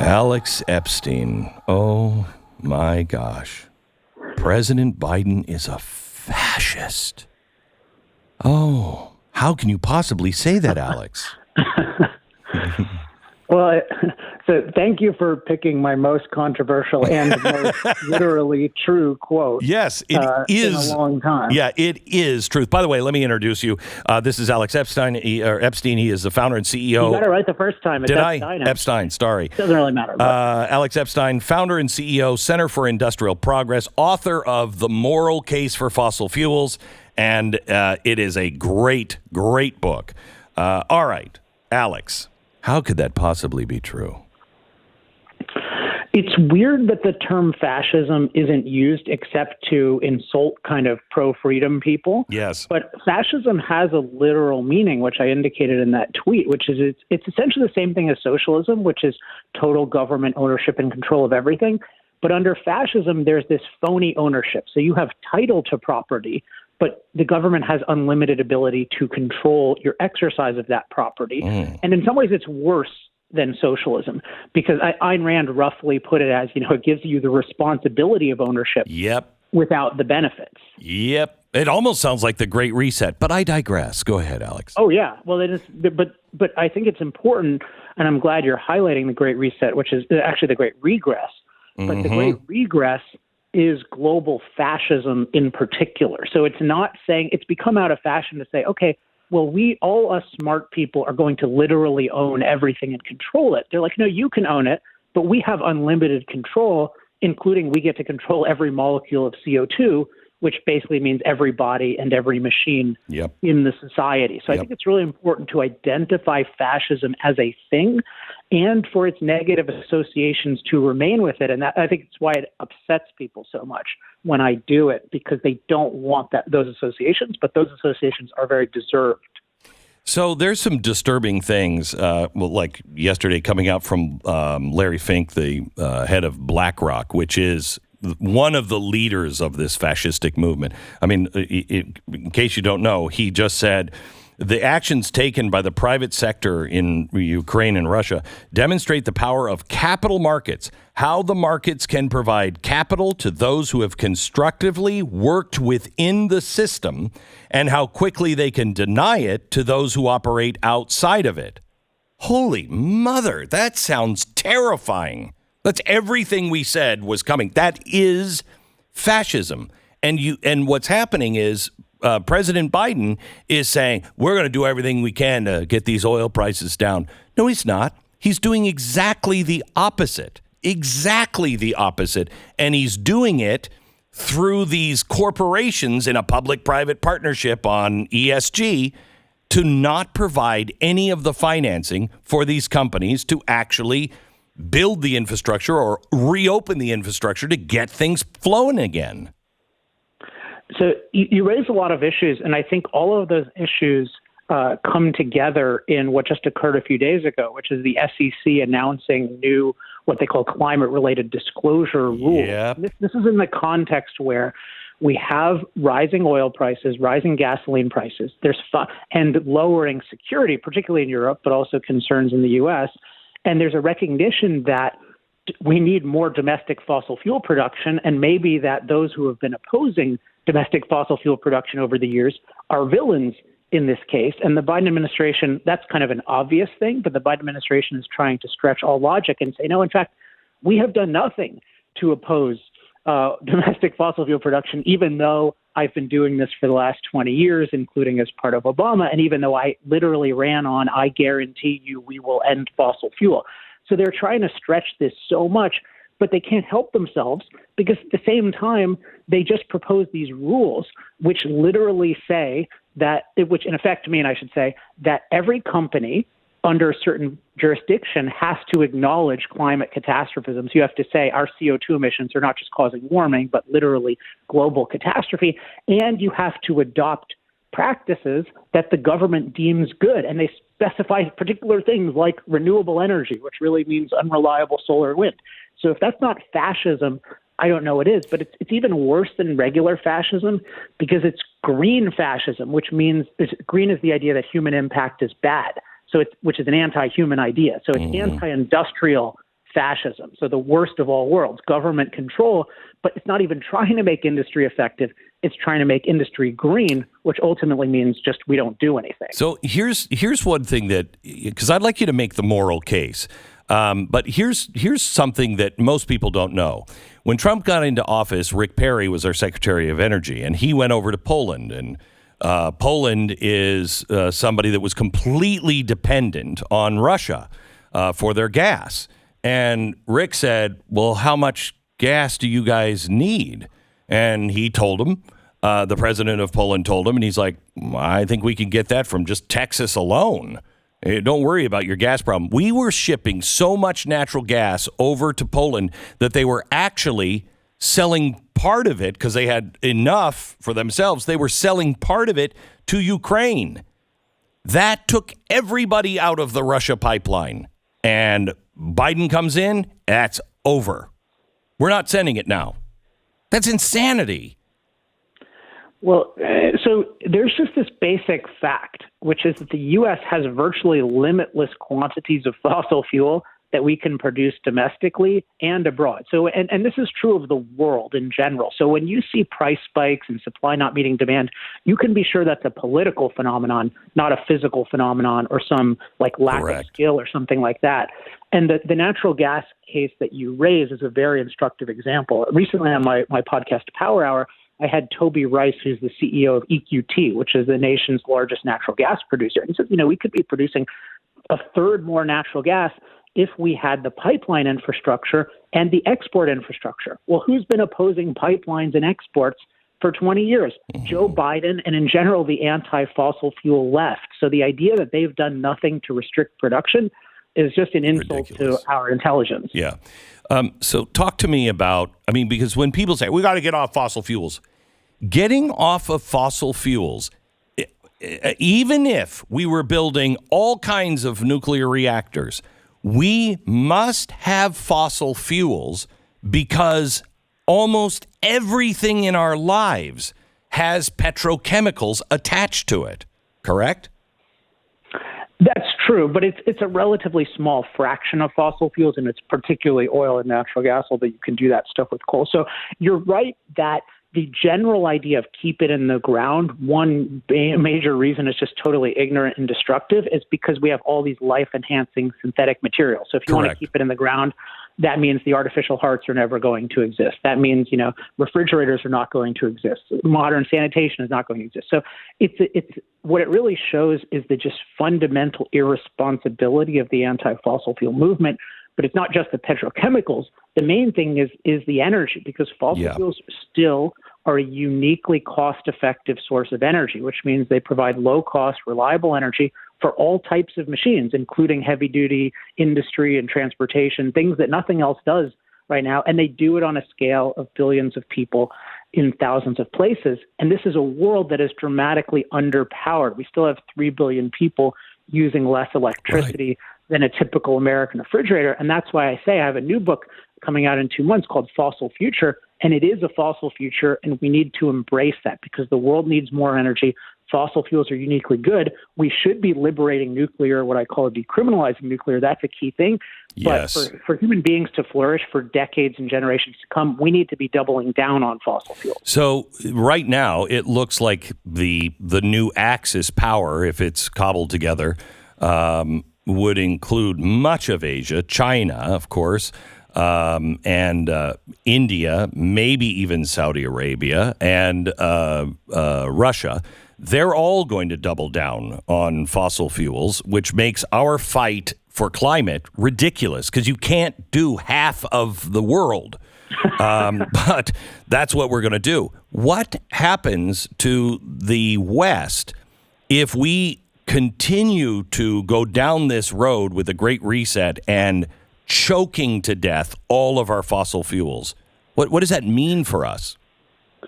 Alex Epstein. Oh, my gosh. President Biden is a fascist. Oh, how can you possibly say that, Alex? Well, so thank you for picking my most controversial and most literally true quote. Yes, it is. In a long time. Yeah, it is truth. By the way, let me introduce you. This is Alex Epstein. Epstein. He is the founder and CEO. You got it right the first time. Did I? Epstein, sorry. Doesn't really matter. Alex Epstein, founder and CEO, Center for Industrial Progress, author of The Moral Case for Fossil Fuels, and it is a great, great book. All right, Alex, how could that possibly be true? It's weird that the term fascism isn't used except to insult kind of pro-freedom people. Yes. But fascism has a literal meaning, which I indicated in that tweet, which is it's essentially the same thing as socialism, which is total government ownership and control of everything. But under fascism, there's this phony ownership. So you have title to property, but the government has unlimited ability to control your exercise of that property. And in some ways, it's worse than socialism, because Ayn Rand roughly put it as, it gives you the responsibility of ownership without the benefits. Yep. It almost sounds like the Great Reset, but I digress. Go ahead, Alex. Oh, yeah. Well, it is, but I think it's important, and I'm glad you're highlighting the Great Reset, which is actually the Great Regress. But the Great Regress is global fascism in particular. So it's not saying, it's become out of fashion to say, okay, well, all us smart people are going to literally own everything and control it. They're like, no, you can own it, but we have unlimited control, including we get to control every molecule of CO2, which basically means every body and every machine in the society. So I think it's really important to identify fascism as a thing and for its negative associations to remain with it. And I think it's why it upsets people so much when I do it, because they don't want those associations, but those associations are very deserved. So there's some disturbing things, like yesterday coming out from Larry Fink, the head of BlackRock, which is one of the leaders of this fascistic movement. I mean, in case you don't know, he just said the actions taken by the private sector in Ukraine and Russia demonstrate the power of capital markets, how the markets can provide capital to those who have constructively worked within the system, and how quickly they can deny it to those who operate outside of it. Holy mother, that sounds terrifying. That's everything we said was coming. That is fascism. And what's happening is President Biden is saying, we're going to do everything we can to get these oil prices down. No, he's not. He's doing exactly the opposite. Exactly the opposite. And he's doing it through these corporations in a public-private partnership on ESG to not provide any of the financing for these companies to actually build the infrastructure or reopen the infrastructure to get things flowing again. So you raise a lot of issues, and I think all of those issues come together in what just occurred a few days ago, which is the SEC announcing new, what they call climate-related disclosure rules. Yep. This is in the context where we have rising oil prices, rising gasoline prices, and lowering security, particularly in Europe, but also concerns in the U.S., and there's a recognition that we need more domestic fossil fuel production, and maybe that those who have been opposing domestic fossil fuel production over the years are villains in this case. And the Biden administration, that's kind of an obvious thing, but the Biden administration is trying to stretch all logic and say, no, in fact, we have done nothing to oppose domestic fossil fuel production, even though I've been doing this for the last 20 years, including as part of Obama. And even though I literally ran on, I guarantee you we will end fossil fuel. So they're trying to stretch this so much, but they can't help themselves because at the same time, they just propose these rules, which literally say that, which in effect mean, I should say, that every company under a certain jurisdiction has to acknowledge climate catastrophism. So you have to say our CO2 emissions are not just causing warming, but literally global catastrophe. And you have to adopt practices that the government deems good. And they specify particular things like renewable energy, which really means unreliable solar and wind. So if that's not fascism, I don't know what is, but it's even worse than regular fascism because it's green fascism, which means green is the idea that human impact is bad. So which is an anti-human idea. So it's anti-industrial fascism. So the worst of all worlds, government control, but it's not even trying to make industry effective. It's trying to make industry green, which ultimately means just we don't do anything. So here's one thing that, because I'd like you to make the moral case, but here's something that most people don't know. When Trump got into office, Rick Perry was our Secretary of Energy, and he went over to Poland. And Poland is somebody that was completely dependent on Russia for their gas. And Rick said, well, how much gas do you guys need? And he told him, the president of Poland told him, and he's like, I think we can get that from just Texas alone. Hey, don't worry about your gas problem. We were shipping so much natural gas over to Poland that they were actually selling part of it because they had enough for themselves. They were selling part of it to Ukraine. That took everybody out of the Russia pipeline. And Biden comes in, that's over. We're not sending it now. That's insanity. Well, so there's just this basic fact, which is that the U.S. has virtually limitless quantities of fossil fuel that we can produce domestically and abroad. So, and this is true of the world in general. So when you see price spikes and supply not meeting demand, you can be sure that's a political phenomenon, not a physical phenomenon or some like lack of skill or something like that. And the natural gas case that you raise is a very instructive example. Recently on my podcast, Power Hour, I had Toby Rice, who's the CEO of EQT, which is the nation's largest natural gas producer. And he said, we could be producing a third more natural gas if we had the pipeline infrastructure and the export infrastructure. Well, who's been opposing pipelines and exports for 20 years? Mm-hmm. Joe Biden and in general, the anti-fossil fuel left. So the idea that they've done nothing to restrict production is just an insult to our intelligence. Yeah. So talk to me about, because when people say, we got to get off fossil fuels, getting off of fossil fuels, even if we were building all kinds of nuclear reactors, we must have fossil fuels because almost everything in our lives has petrochemicals attached to it, correct? That's true, but it's a relatively small fraction of fossil fuels, and it's particularly oil and natural gas, although you can do that stuff with coal. So you're right that the general idea of keep it in the ground, one major reason it's just totally ignorant and destructive is because we have all these life-enhancing synthetic materials. So if you want to keep it in the ground, that means the artificial hearts are never going to exist. That means, refrigerators are not going to exist. Modern sanitation is not going to exist. So it's what it really shows is the just fundamental irresponsibility of the anti-fossil fuel movement. But it's not just the petrochemicals. The main thing is the energy, because fossil fuels still are a uniquely cost-effective source of energy, which means they provide low-cost, reliable energy for all types of machines, including heavy-duty industry and transportation, things that nothing else does right now. And they do it on a scale of billions of people in thousands of places. And this is a world that is dramatically underpowered. We still have 3 billion people using less electricity than a typical American refrigerator. And that's why I say I have a new book coming out in 2 months called Fossil Future. And it is a fossil future, and we need to embrace that because the world needs more energy. Fossil fuels are uniquely good. We should be liberating nuclear, what I call decriminalizing nuclear. That's a key thing. Yes. But for human beings to flourish for decades and generations to come, we need to be doubling down on fossil fuels. So right now, it looks like the new Axis power, if it's cobbled together, would include much of Asia, China, of course, and India, maybe even Saudi Arabia, and Russia. They're all going to double down on fossil fuels, which makes our fight for climate ridiculous because you can't do half of the world. But that's what we're going to do. What happens to the West if we continue to go down this road with a great reset and choking to death all of our fossil fuels? What does that mean for us?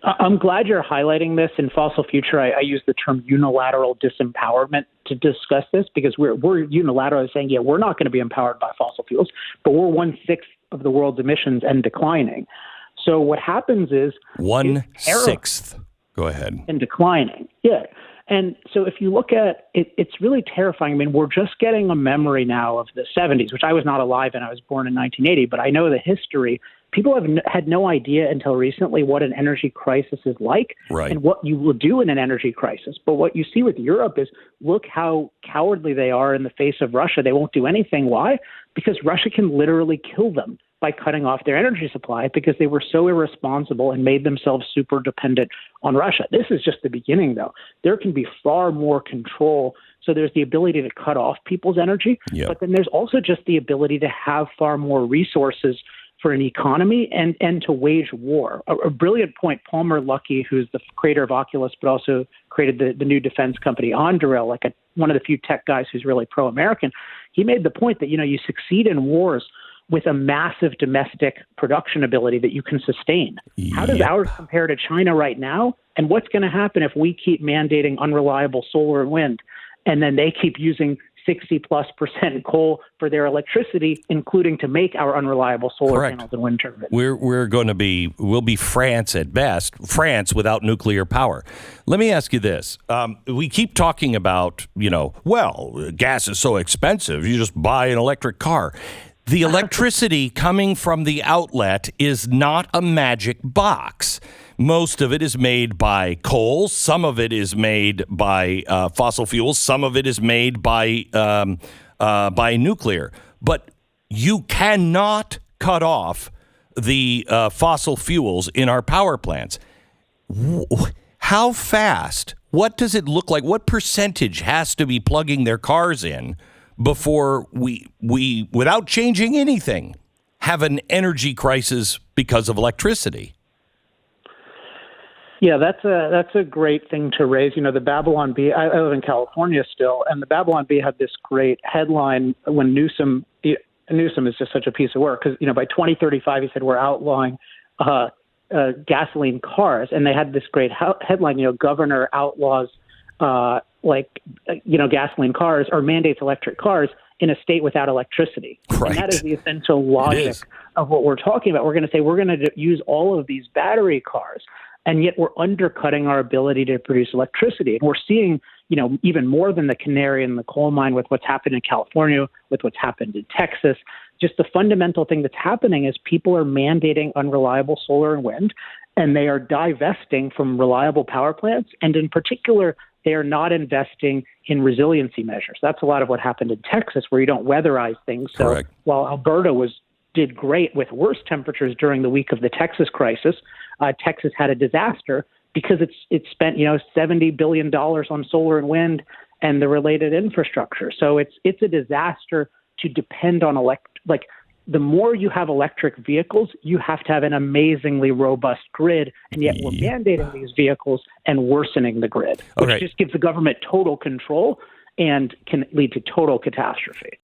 I'm glad you're highlighting this. In Fossil Future, I use the term unilateral disempowerment to discuss this because we're unilaterally saying, we're not going to be empowered by fossil fuels, but we're 1/6 of the world's emissions and declining. So what happens is 1/6. Go ahead. And declining. Yeah. And so if you look at it, it's really terrifying. I mean, we're just getting a memory now of the 70s, which I was not alive in. I was born in 1980, but I know the history. People have had no idea until recently what an energy crisis is like and what you will do in an energy crisis. But what you see with Europe is, look how cowardly they are in the face of Russia. They won't do anything. Why? Because Russia can literally kill them by cutting off their energy supply, because they were so irresponsible and made themselves super dependent on Russia. This is just the beginning, though. There can be far more control. So there's the ability to cut off people's energy, but then there's also just the ability to have far more resources for an economy and to wage war. A brilliant point, Palmer Luckey, who's the creator of Oculus, but also created the new defense company Anduril, like one of the few tech guys who's really pro-American. He made the point that, you succeed in wars with a massive domestic production ability that you can sustain. How does ours compare to China right now? And what's going to happen if we keep mandating unreliable solar and wind, and then they keep using 60+% coal for their electricity, including to make our unreliable solar panels and wind turbines? We'll be France at best, France without nuclear power. Let me ask you this. We keep talking about, gas is so expensive, you just buy an electric car. The electricity coming from the outlet is not a magic box. Most of it is made by coal. Some of it is made by fossil fuels. Some of it is made by nuclear. But you cannot cut off the fossil fuels in our power plants. How fast? What does it look like? What percentage has to be plugging their cars in before we, without changing anything, have an energy crisis because of electricity? Yeah, that's a great thing to raise. The Babylon Bee, I live in California still, and the Babylon Bee had this great headline when Newsom is just such a piece of work, because, by 2035, he said, we're outlawing gasoline cars. And they had this great headline, governor outlaws gasoline cars or mandates electric cars in a state without electricity. Right. And that is the essential logic of what we're talking about. We're going to say we're going to use all of these battery cars, and yet we're undercutting our ability to produce electricity. And we're seeing, even more than the canary in the coal mine with what's happened in California, with what's happened in Texas. Just the fundamental thing that's happening is people are mandating unreliable solar and wind, and they are divesting from reliable power plants. And in particular, they are not investing in resiliency measures. That's a lot of what happened in Texas, where you don't weatherize things. So while Alberta did great with worse temperatures during the week of the Texas crisis, Texas had a disaster because it spent $70 billion on solar and wind and the related infrastructure. So it's a disaster to depend on the more you have electric vehicles, you have to have an amazingly robust grid, and yet we're mandating these vehicles and worsening the grid, which just gives the government total control and can lead to total catastrophe.